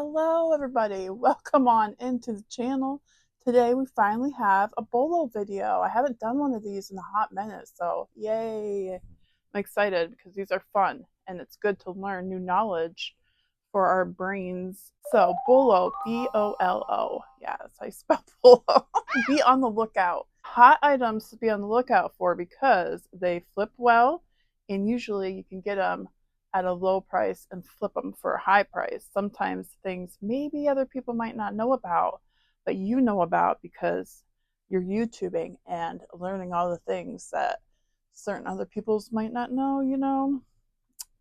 Hello everybody, welcome on into the channel. Today we finally have a bolo video. I haven't done one of these in a hot minute, so yay. I'm excited because these are fun and it's good to learn new knowledge for our brains. So bolo, B-O-L-O. Yeah, that's how you spell bolo. Be on the lookout. Hot items to be on the lookout for because they flip well and usually you can get them at a low price and flip them for a high price. Sometimes things maybe other people might not know about, but you know about because you're YouTubing and learning all the things that certain other people's might not know.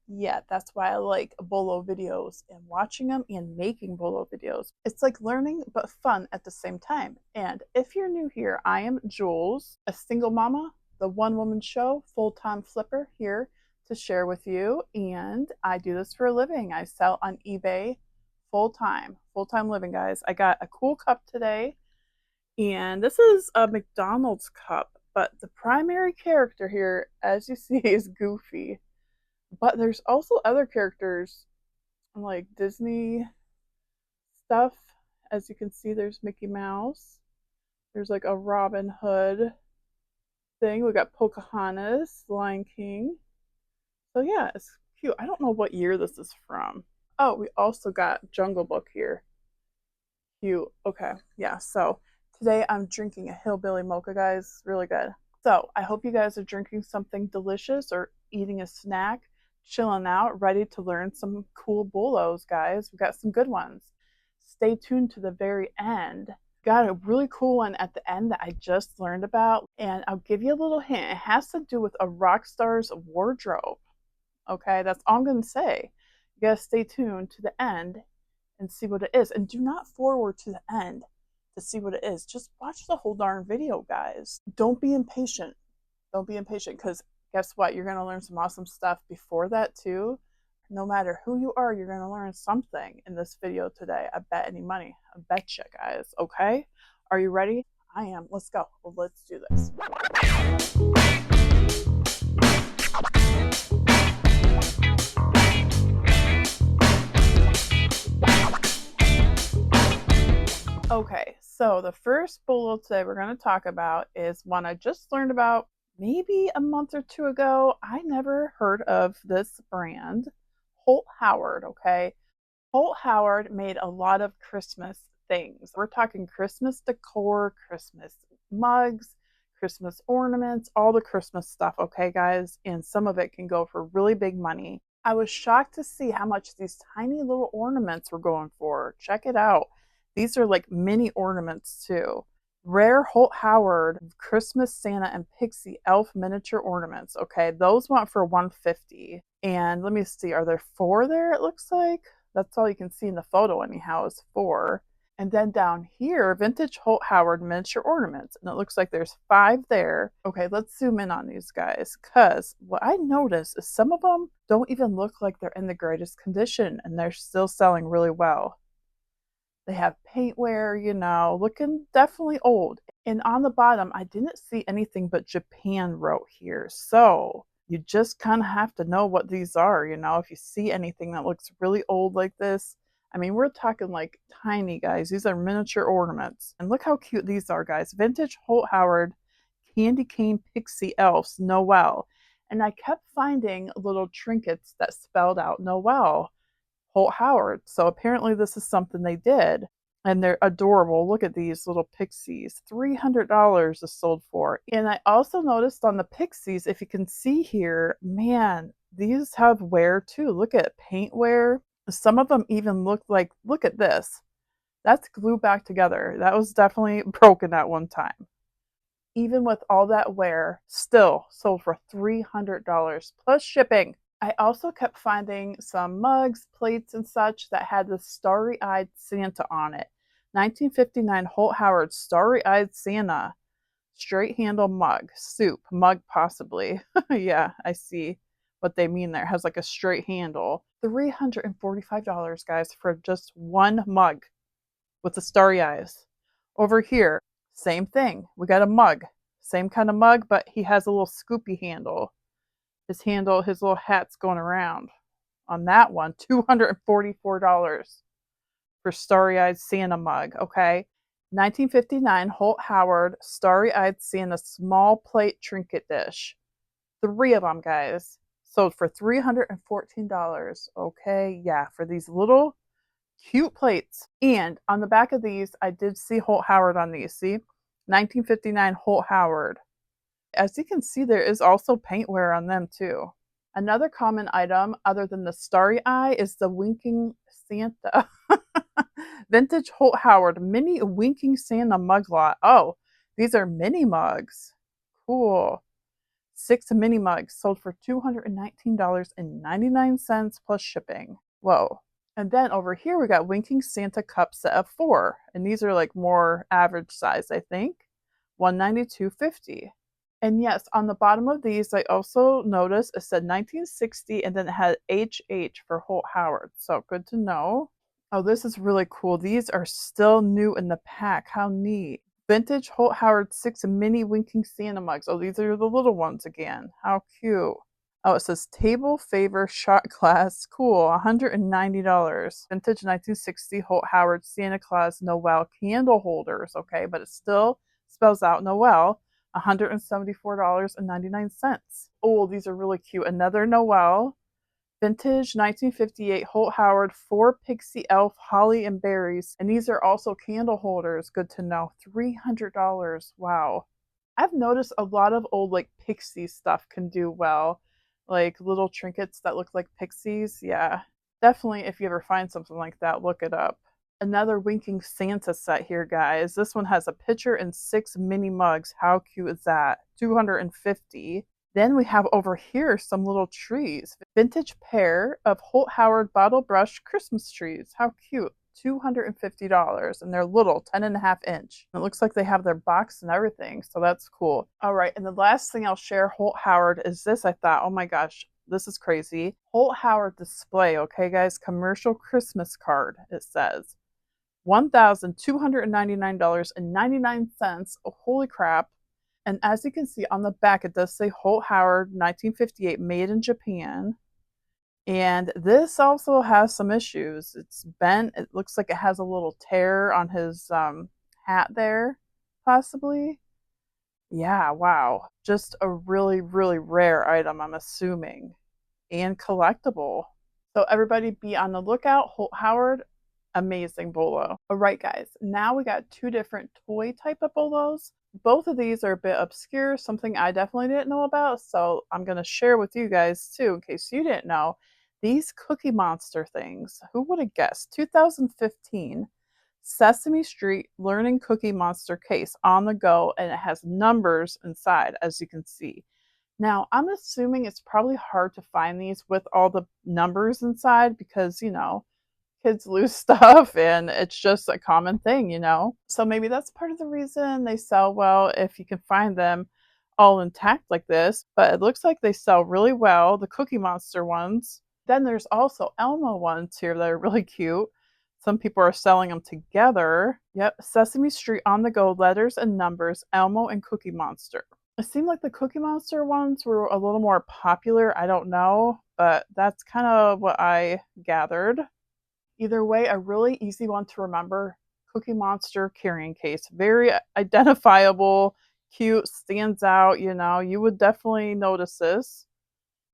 Yeah, that's why I like bolo videos and watching them and making bolo videos. It's like learning but fun at the same time. And if you're new here, I am Jules, a single mama, the one woman show, full-time flipper here to share with you. And I do this for a living. I sell on eBay full-time living, guys. I got a cool cup today, and this is a McDonald's cup, but the primary character here, as you see, is Goofy. But there's also other characters like Disney stuff. As you can see, there's Mickey Mouse. There's like a Robin Hood thing. We got Pocahontas, Lion King. So yeah, it's cute. I don't know what year this is from. Oh, we also got Jungle Book here. Cute. Okay. Yeah. So today I'm drinking a hillbilly mocha, guys. Really good. So I hope you guys are drinking something delicious or eating a snack, chilling out, ready to learn some cool bolos, guys. We got some good ones. Stay tuned to the very end. Got a really cool one at the end that I just learned about, and I'll give you a little hint. It has to do with a rock star's wardrobe. Okay, that's all I'm going to say. You gotta stay tuned to the end and see what it is. And do not forward to the end to see what it is. Just watch the whole darn video, guys. Don't be impatient. Don't be impatient because guess what? You're going to learn some awesome stuff before that, too. No matter who you are, you're going to learn something in this video today. I bet any money. I bet you, guys. Okay? Are you ready? I am. Let's go. Well, let's do this. Okay, so the first bolo today we're going to talk about is one I just learned about maybe a month or two ago. I never heard of this brand, Holt Howard, okay? Holt Howard made a lot of Christmas things. We're talking Christmas decor, Christmas mugs, Christmas ornaments, all the Christmas stuff, okay, guys? And some of it can go for really big money. I was shocked to see how much these tiny little ornaments were going for. Check it out. These are like mini ornaments too. Rare Holt Howard Christmas Santa and Pixie Elf miniature ornaments. Okay, those went for $150. And let me see, are there 4 there? It looks like that's all you can see in the photo, anyhow, is 4. And then down here, vintage Holt Howard miniature ornaments. And it looks like there's 5 there. Okay, let's zoom in on these guys. Because what I noticed is some of them don't even look like they're in the greatest condition. And they're still selling really well. They have paintwear, looking definitely old. And on the bottom, I didn't see anything but Japan wrote here. So you just kind of have to know what these are, if you see anything that looks really old like this. I mean, we're talking like tiny, guys. These are miniature ornaments. And look how cute these are, guys. Vintage Holt Howard candy cane pixie elves, Noel. And I kept finding little trinkets that spelled out Noel. Holt Howard. So apparently this is something they did. And they're adorable. Look at these little pixies. $300 is sold for. And I also noticed on the pixies, if you can see here, man, these have wear too. Look at paint wear. Some of them even look like, look at this. That's glued back together. That was definitely broken at one time. Even with all that wear, still sold for $300 plus shipping. I also kept finding some mugs, plates, and such that had the starry-eyed Santa on it. 1959 Holt Howard Starry-Eyed Santa. Straight handle mug. Soup. Mug possibly. Yeah, I see what they mean there. It has like a straight handle. $345, guys, for just one mug with the starry eyes. Over here, same thing. We got a mug. Same kind of mug, but he has a little scoopy handle. His little hat's going around. On that one, $244. for Starry-Eyed Santa mug, okay? 1959 Holt Howard Starry-Eyed Santa small plate trinket dish. 3 of them, guys. Sold for $314. Okay, yeah, for these little cute plates. And on the back of these, I did see Holt Howard on these. See? 1959 Holt Howard. As you can see, there is also paint wear on them too. Another common item, other than the starry eye, is the winking Santa. Vintage Holt Howard mini winking Santa mug lot. Oh, these are mini mugs. Cool. 6 mini mugs sold for $219.99 plus shipping. Whoa. And then over here we got Winking Santa cup set of 4. And these are like more average size, I think. $192.50. And yes, on the bottom of these, I also noticed it said 1960 and then it had HH for Holt Howard. So good to know. Oh, this is really cool. These are still new in the pack. How neat. Vintage Holt Howard 6 mini Winking Santa mugs. Oh, these are the little ones again. How cute. Oh, it says table favor shot glass. Cool. $190. Vintage 1960 Holt Howard Santa Claus Noel candle holders. Okay, but it still spells out Noel. $174.99. Oh, these are really cute. Another Noel. Vintage 1958 Holt Howard 4 Pixie Elf Holly and Berries. And these are also candle holders. Good to know. $300. Wow. I've noticed a lot of old like pixie stuff can do well. Like little trinkets that look like pixies. Yeah. Definitely if you ever find something like that, look it up. Another Winking Santa set here, guys. This one has a pitcher and 6 mini mugs. How cute is that? $250. Then we have over here some little trees. Vintage pair of Holt Howard bottle brush Christmas trees. How cute. $250. And they're little, 10.5 inch. It looks like they have their box and everything, so that's cool. All right, and the last thing I'll share, Holt Howard, is this. I thought, oh my gosh, this is crazy. Holt Howard display, okay, guys? Commercial Christmas card, it says. $1,299.99. Oh, holy crap. And as you can see on the back, it does say Holt Howard 1958 made in Japan. And this also has some issues. It's bent. It looks like it has a little tear on his hat there, possibly. Yeah, wow. Just a really, really rare item, I'm assuming, and collectible. So everybody be on the lookout. Holt Howard, amazing bolo. All right, guys. Now we got 2 different toy type of bolos. Both of these are a bit obscure, something I definitely didn't know about. So I'm going to share with you guys too, in case you didn't know. These Cookie Monster things. Who would have guessed? 2015 Sesame Street Learning Cookie Monster case on the go, and it has numbers inside, as you can see. Now, I'm assuming it's probably hard to find these with all the numbers inside because, kids lose stuff and it's just a common thing. So maybe that's part of the reason they sell well if you can find them all intact like this. But it looks like they sell really well, the Cookie Monster ones. Then there's also Elmo ones here that are really cute. Some people are selling them together. Yep, Sesame Street on the go, letters and numbers, Elmo and Cookie Monster. It seemed like the Cookie Monster ones were a little more popular. I don't know, but that's kind of what I gathered. Either way, a really easy one to remember. Cookie Monster carrying case. Very identifiable, cute, stands out. You would definitely notice this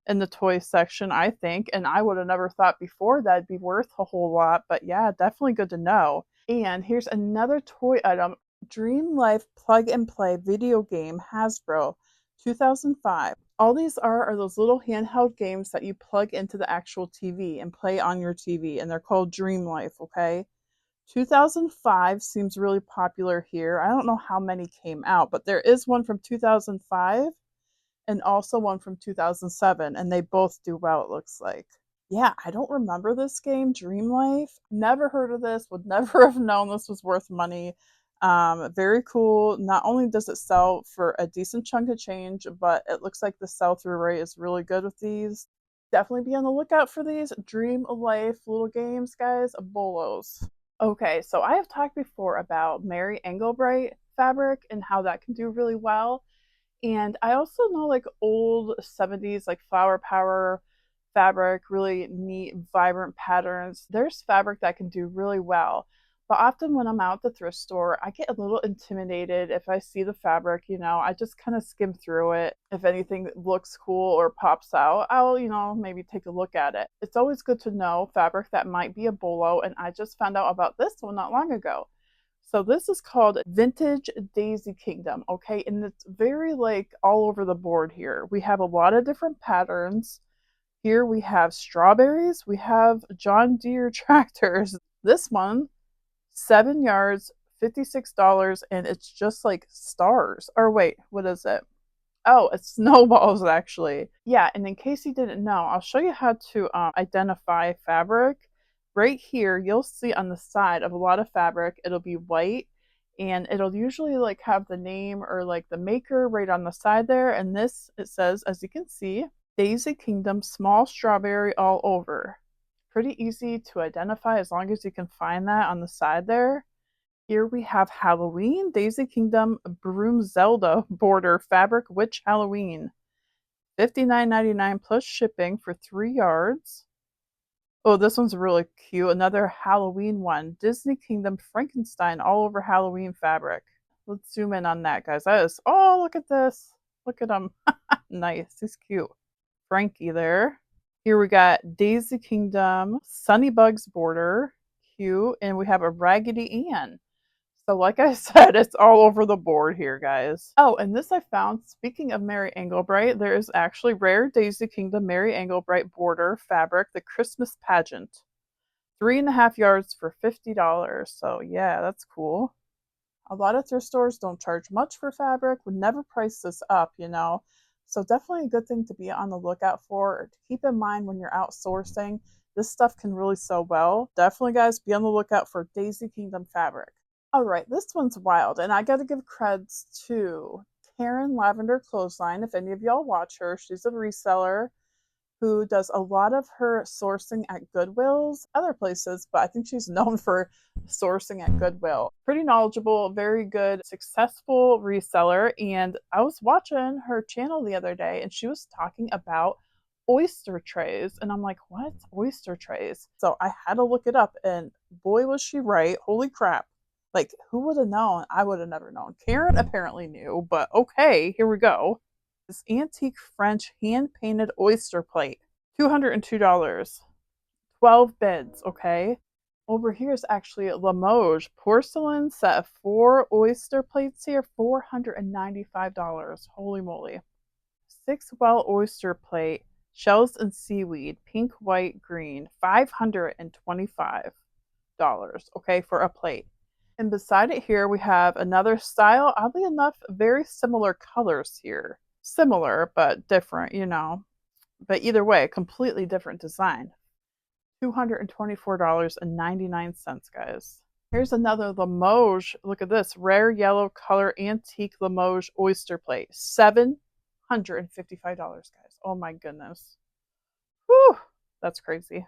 in the toy section, I think. And I would have never thought before that'd be worth a whole lot. But yeah, definitely good to know. And here's another toy item. Dream Life Plug and Play video game Hasbro 2005. All these are those little handheld games that you plug into the actual TV and play on your TV, and they're called Dream Life, okay? 2005 seems really popular here. I don't know how many came out, but there is one from 2005 and also one from 2007, and they both do well, it looks like. Yeah, I don't remember this game, Dream Life. Never heard of this, would never have known this was worth money. Very cool. Not only does it sell for a decent chunk of change, but it looks like the sell-through rate is really good with these. Definitely be on the lookout for these Dream Life little games, guys. Bolos. Okay, so I have talked before about Mary Engelbreit fabric and how that can do really well. And I also know like old 70s, like Flower Power fabric, really neat, vibrant patterns. There's fabric that can do really well. But often when I'm out at the thrift store, I get a little intimidated if I see the fabric, I just kind of skim through it. If anything looks cool or pops out, I'll, maybe take a look at it. It's always good to know fabric that might be a bolo, and I just found out about this one not long ago. So this is called Vintage Daisy Kingdom, okay? And it's very like all over the board here. We have a lot of different patterns. Here we have strawberries, we have John Deere tractors. This one, 7 yards, $56, and it's just like stars. Or wait, what is it? Oh, it's snowballs actually. Yeah, and in case you didn't know, I'll show you how to identify fabric. Right here, you'll see on the side of a lot of fabric, it'll be white, and it'll usually like have the name or like the maker right on the side there. And this, it says, as you can see, Daisy Kingdom small strawberry all over. Pretty easy to identify as long as you can find that on the side there. Here we have Halloween, Daisy Kingdom Broom Zelda border fabric witch Halloween. $59.99 plus shipping for 3 yards. Oh, this one's really cute. Another Halloween one. Disney Kingdom Frankenstein all over Halloween fabric. Let's zoom in on that, guys. That is, oh, look at this. Look at him. Nice. He's cute. Frankie there. Here we got Daisy Kingdom Sunny Bugs border. Cute. And we have a Raggedy Ann. So like I said, it's all over the board here, guys. Oh, and this I found, speaking of Mary Englebright, there is actually rare Daisy Kingdom Mary Englebright border fabric, the Christmas pageant. 3.5 yards for $50. So yeah, that's cool. A lot of thrift stores don't charge much for fabric, would never price this up. So definitely a good thing to be on the lookout for, or to keep in mind when you're outsourcing. This stuff can really sell well. Definitely, guys, be on the lookout for Daisy Kingdom fabric. All right, this one's wild, and I got to give creds to Karen Lavender Clothesline. If any of y'all watch her, she's a reseller who does a lot of her sourcing at Goodwills, other places, but I think she's known for sourcing at Goodwill. Pretty knowledgeable, very good, successful reseller. And I was watching her channel the other day, and she was talking about oyster trays. And I'm like, what? Oyster trays? So I had to look it up, and boy, was she right. Holy crap. Like, who would have known? I would have never known. Karen apparently knew, but okay, here we go. This antique French hand-painted oyster plate, $202. 12 bids, okay? Over here is actually Limoges porcelain set of 4 oyster plates here, $495. Holy moly. 6-well oyster plate, shells and seaweed, pink, white, green, $525, okay, for a plate. And beside it here, we have another style. Oddly enough, very similar colors here. Similar, but different. But either way, completely different design. $224.99, guys. Here's another Limoges. Look at this. Rare yellow color antique Limoges oyster plate. $755, guys. Oh my goodness. Whew, that's crazy.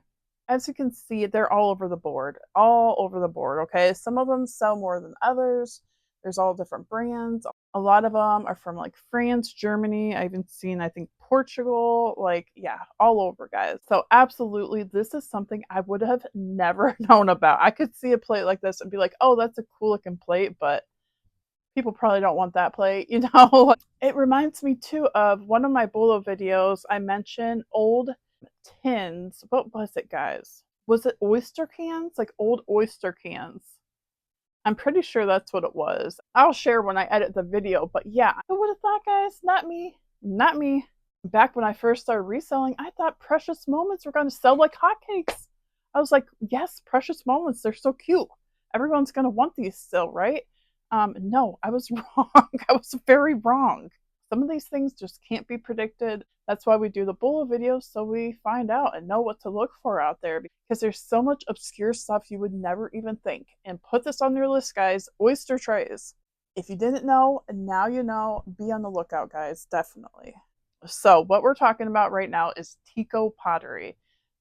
As you can see, they're all over the board. All over the board, okay? Some of them sell more than others. There's all different brands. A lot of them are from like France, Germany. I even seen, I think, Portugal. Like, yeah, all over, guys. So absolutely, this is something I would have never known about. I could see a plate like this and be like, oh, that's a cool looking plate, but people probably don't want that plate. It reminds me too of one of my bolo videos. I mentioned old tins. What was it, guys? Was it oyster cans? Like old oyster cans. I'm pretty sure that's what it was. I'll share when I edit the video, but yeah, who would have thought, guys? Not me. Not me. Back when I first started reselling, I thought Precious Moments were going to sell like hotcakes. I was like, yes, Precious Moments, they're so cute. Everyone's going to want these still, right? No, I was wrong. I was very wrong. Some of these things just can't be predicted. That's why we do the bolo videos, so we find out and know what to look for out there, because there's so much obscure stuff you would never even think. And put this on your list, guys. Oyster trays. If you didn't know, now you know. Be on the lookout, guys. Definitely. So what we're talking about right now is Tico pottery.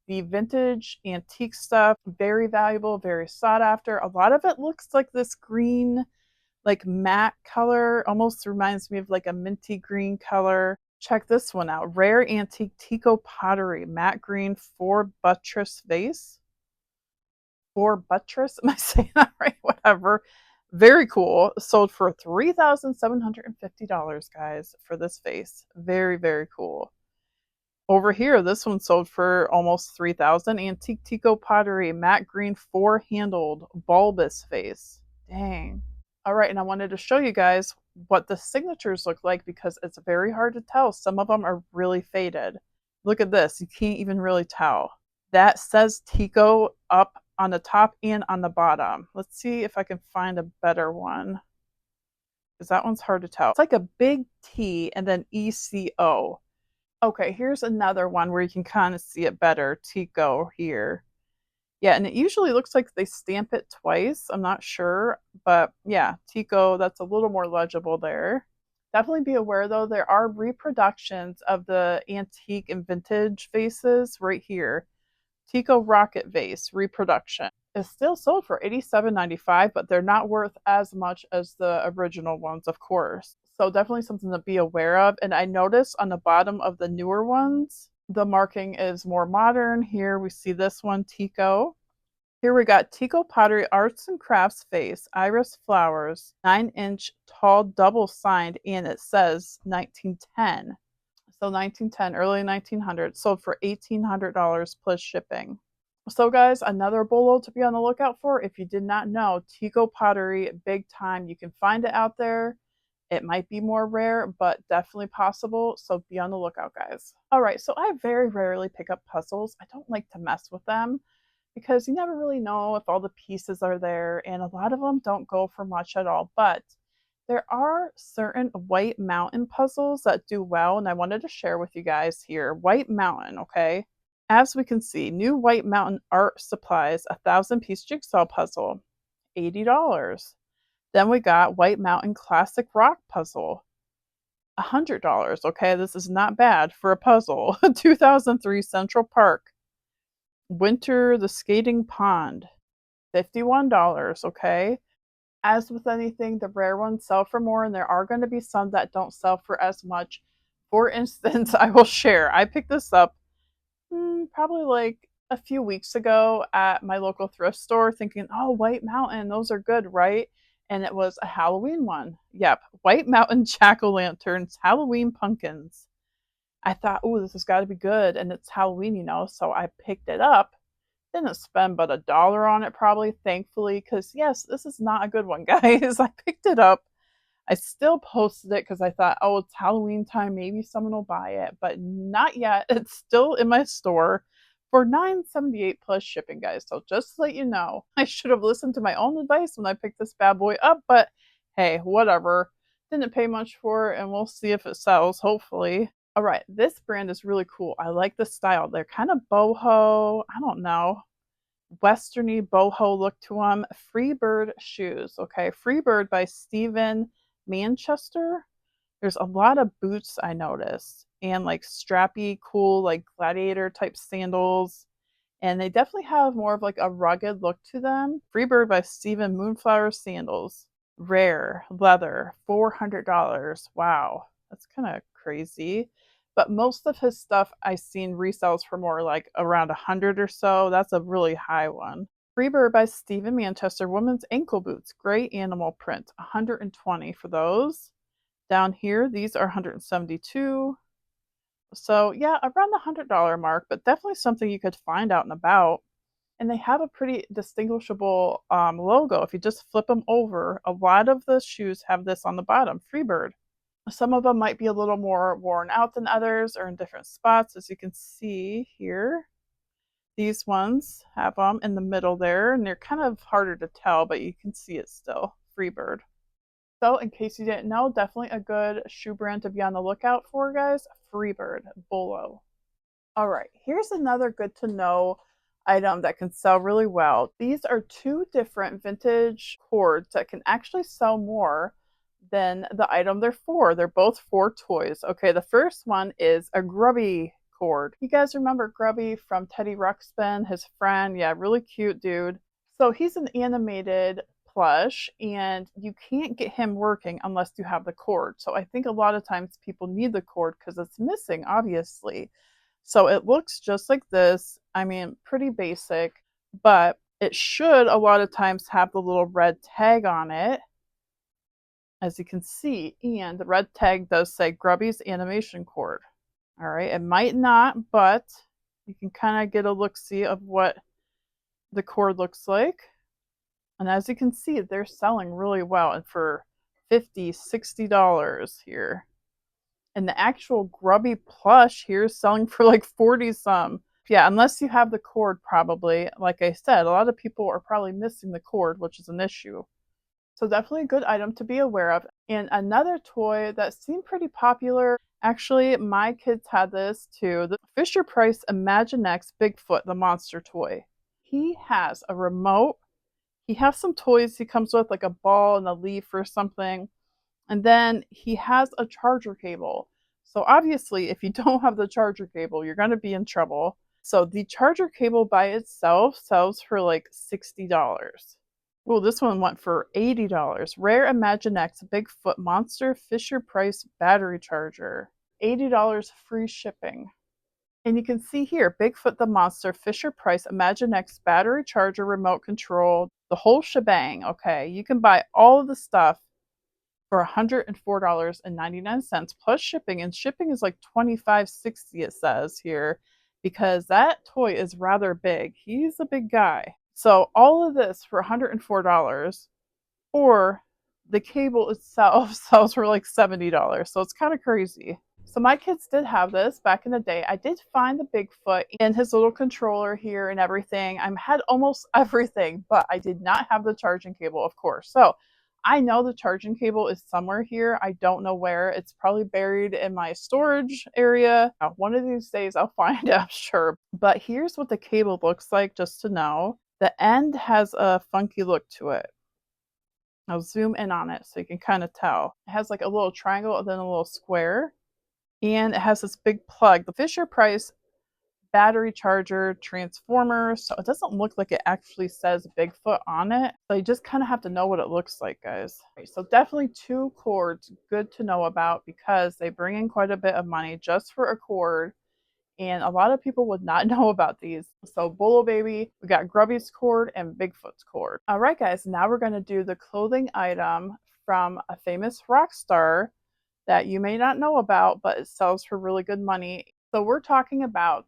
The vintage antique stuff, very valuable, very sought after. A lot of it looks like this green, like matte color, almost reminds me of like a minty green color. Check this one out. Rare antique Tico pottery, matte green 4 buttress vase. 4 buttress? Am I saying that right? Whatever. Very cool. Sold for $3,750, guys, for this vase. Very, very cool. Over here, this one sold for almost 3,000. Antique Tico pottery, matte green 4-handled bulbous vase. Dang. All right, and I wanted to show you guys what the signatures look like because it's very hard to tell. Some of them are really faded. Look at this. You can't even really tell. That says Tico up on the top and on the bottom. Let's see if I can find a better one because that one's hard to tell. It's like a big T and then ECO. Okay, here's another one where you can kind of see it better. Tico here. Yeah, and it usually looks like they stamp it twice. I'm not sure, but yeah, Tico, that's a little more legible there. Definitely be aware though, there are reproductions of the antique and vintage vases right here. Tico Rocket Vase reproduction is still sold for $87.95, but they're not worth as much as the original ones, of course. So definitely something to be aware of. And I noticed on the bottom of the newer ones, the marking is more modern. Here we see this one, Tico. Here we got Tico Pottery Arts and Crafts Vase, Iris Flowers, 9-inch tall double signed, and it says 1910. So 1910, early 1900s, sold for $1,800 plus shipping. So guys, another bolo to be on the lookout for. If you did not know, Tico Pottery, big time. You can find it out there. It might be more rare, but definitely possible. So be on the lookout, guys. All right, so I very rarely pick up puzzles. I don't like to mess with them because you never really know if all the pieces are there, and a lot of them don't go for much at all. But there are certain White Mountain puzzles that do well, and I wanted to share with you guys here. White Mountain, okay? As we can see, new White Mountain art supplies, 1,000-piece jigsaw puzzle, $80. Then we got White Mountain classic rock puzzle, $100. Okay, this is not bad for a puzzle. 2003 Central Park, Winter the Skating Pond, $51. Okay. As with anything, the rare ones sell for more, and there are going to be some that don't sell for as much. For instance, I will share. I picked this up probably like a few weeks ago at my local thrift store thinking, oh, White Mountain, those are good, right? And it was a Halloween one. Yep, White Mountain jack-o'-lanterns, Halloween pumpkins. I thought, oh, this has got to be good, and it's Halloween, so I picked it up. Didn't spend but $1 on it probably, thankfully, because yes, this is not a good one, guys. I picked it up. I still posted it because I thought, oh, it's Halloween time, maybe someone will buy it, but not yet. It's still in my store for $9.78 plus shipping, guys. So just to let you know, I should have listened to my own advice when I picked this bad boy up, but hey, whatever. Didn't pay much for it, and we'll see if it sells, hopefully. All right, this brand is really cool. I like the style. They're kind of boho, I don't know, westerny boho look to them. Freebird shoes, okay? Freebird by Stephen Manchester. There's a lot of boots I noticed, and like strappy, cool, like gladiator type sandals. And they definitely have more of like a rugged look to them. Freebird by Stephen Moonflower sandals. Rare leather, $400. Wow, that's kind of crazy. But most of his stuff I've seen resells for more like around 100 or so. That's a really high one. Freebird by Stephen Manchester women's ankle boots, gray animal print, 120 for those. Down here, these are 172. So yeah, around the $100 mark, but definitely something you could find out and about. And they have a pretty distinguishable logo. If you just flip them over, a lot of the shoes have this on the bottom, Freebird. Some of them might be a little more worn out than others or in different spots, as you can see here. These ones have them in the middle there, and they're kind of harder to tell, but you can see it still, Freebird. So in case you didn't know, definitely a good shoe brand to be on the lookout for, guys. Freebird, Bolo. All right, here's another good to know item that can sell really well. These are 2 different vintage cords that can actually sell more than the item they're for. They're both for toys. Okay, the first one is a Grubby cord. You guys remember Grubby from Teddy Ruxpin, his friend? Yeah, really cute dude. So he's an animated plush, and you can't get him working unless you have the cord. So I think a lot of times people need the cord because it's missing, obviously. So it looks just like this. I mean, pretty basic, but it should a lot of times have the little red tag on it, as you can see. And the red tag does say Grubby's animation cord. All right, it might not, but you can kind of get a look-see of what the cord looks like. And as you can see, they're selling really well and for $50, $60 here. And the actual Grubby plush here is selling for like 40 some. Yeah, unless you have the cord, probably. Like I said, a lot of people are probably missing the cord, which is an issue. So definitely a good item to be aware of. And another toy that seemed pretty popular, actually, my kids had this too, the Fisher Price Imaginext Bigfoot, the monster toy. He has a remote. He has some toys he comes with, like a ball and a leaf or something. And then he has a charger cable. So obviously, if you don't have the charger cable, you're going to be in trouble. So the charger cable by itself sells for like $60. Oh, this one went for $80. Rare Imaginext Bigfoot Monster Fisher Price battery charger. $80 free shipping. And you can see here, Bigfoot the Monster Fisher Price Imaginext battery charger remote control, the whole shebang. Okay, you can buy all of the stuff for $104.99 plus shipping, and shipping is like $25.60 it says here, because that toy is rather big. He's a big guy. So all of this for $104, or the cable itself sells for like $70. So it's kind of crazy. So my kids did have this back in the day. I did find the Bigfoot and his little controller here and everything. I had almost everything, but I did not have the charging cable, of course. So I know the charging cable is somewhere here. I don't know where. It's probably buried in my storage area. One of these days I'll find it, I'm sure. But here's what the cable looks like, just to know. The end has a funky look to it. I'll zoom in on it so you can kind of tell. It has like a little triangle and then a little square. And it has this big plug, the Fisher Price battery charger transformer. So it doesn't look like it actually says Bigfoot on it. So you just kind of have to know what it looks like, guys. So definitely 2 cords, good to know about, because they bring in quite a bit of money just for a cord. And a lot of people would not know about these. So Bolo Baby, we got Grubby's cord and Bigfoot's cord. All right, guys, now we're going to do the clothing item from a famous rock star that you may not know about, but it sells for really good money. So we're talking about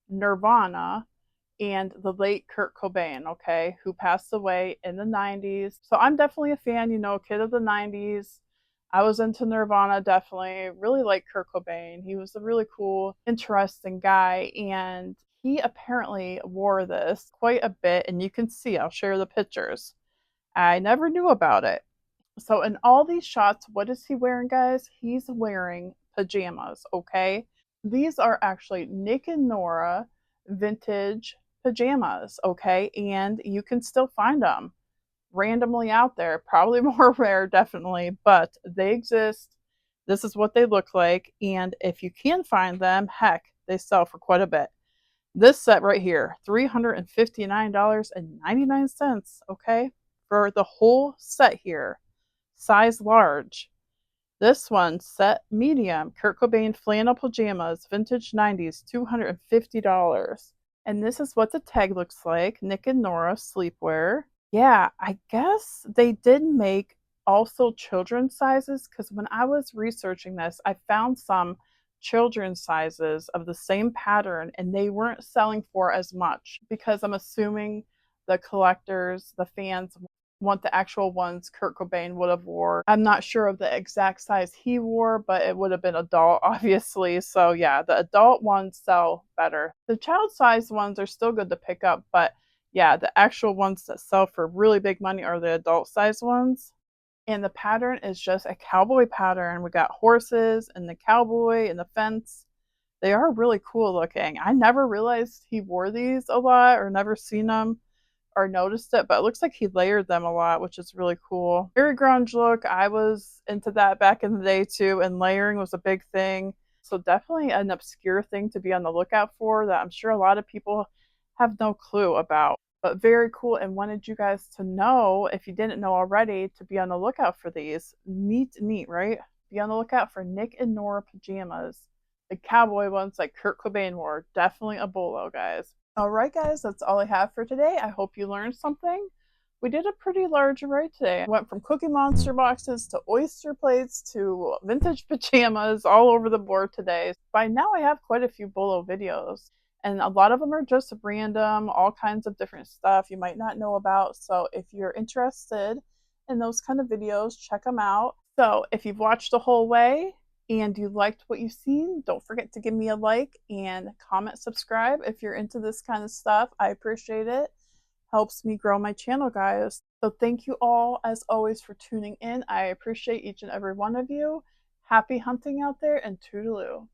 Nirvana and the late Kurt Cobain, okay, who passed away in the 90s. So I'm definitely a fan, kid of the 90s. I was into Nirvana, definitely. Really like Kurt Cobain. He was a really cool, interesting guy, and he apparently wore this quite a bit, and you can see, I'll share the pictures. I never knew about it. So in all these shots, what is he wearing, guys? He's wearing pajamas, okay? These are actually Nick and Nora vintage pajamas, okay? And you can still find them randomly out there. Probably more rare, definitely, but they exist. This is what they look like. And if you can find them, heck, they sell for quite a bit. This set right here, $359.99, okay? For the whole set here. Size large. This one, set medium, Kurt Cobain flannel pajamas, vintage 90s, $250. And this is what the tag looks like. Nick and Nora sleepwear. Yeah, I guess they did make also children's sizes, because when I was researching this, I found some children's sizes of the same pattern and they weren't selling for as much, because I'm assuming the collectors, the fans, want the actual ones Kurt Cobain would have wore. I'm not sure of the exact size he wore, but it would have been adult, obviously. So yeah, the adult ones sell better. The child size ones are still good to pick up, but yeah, the actual ones that sell for really big money are the adult size ones. And the pattern is just a cowboy pattern. We got horses and the cowboy and the fence. They are really cool looking. I never realized he wore these a lot, or never seen them or noticed it, but it looks like he layered them a lot, which is really cool. Very grunge look. I was into that back in the day too, and layering was a big thing. So definitely an obscure thing to be on the lookout for that I'm sure a lot of people have no clue about. But very cool, and wanted you guys to know, if you didn't know already, to be on the lookout for these. Neat, right? Be on the lookout for Nick and Nora pajamas. The cowboy ones like Kurt Cobain wore. Definitely a bolo, guys. All right, guys, that's all I have for today. I hope you learned something. We did a pretty large array today. Went from Cookie Monster boxes to oyster plates to vintage pajamas, all over the board today. By now, I have quite a few bolo videos, and a lot of them are just random, all kinds of different stuff you might not know about. So if you're interested in those kind of videos, check them out. So if you've watched the whole way and you liked what you've seen, don't forget to give me a like and comment, subscribe if you're into this kind of stuff. I appreciate it. Helps me grow my channel, guys. So thank you all, as always, for tuning in. I appreciate each and every one of you. Happy hunting out there, and toodaloo.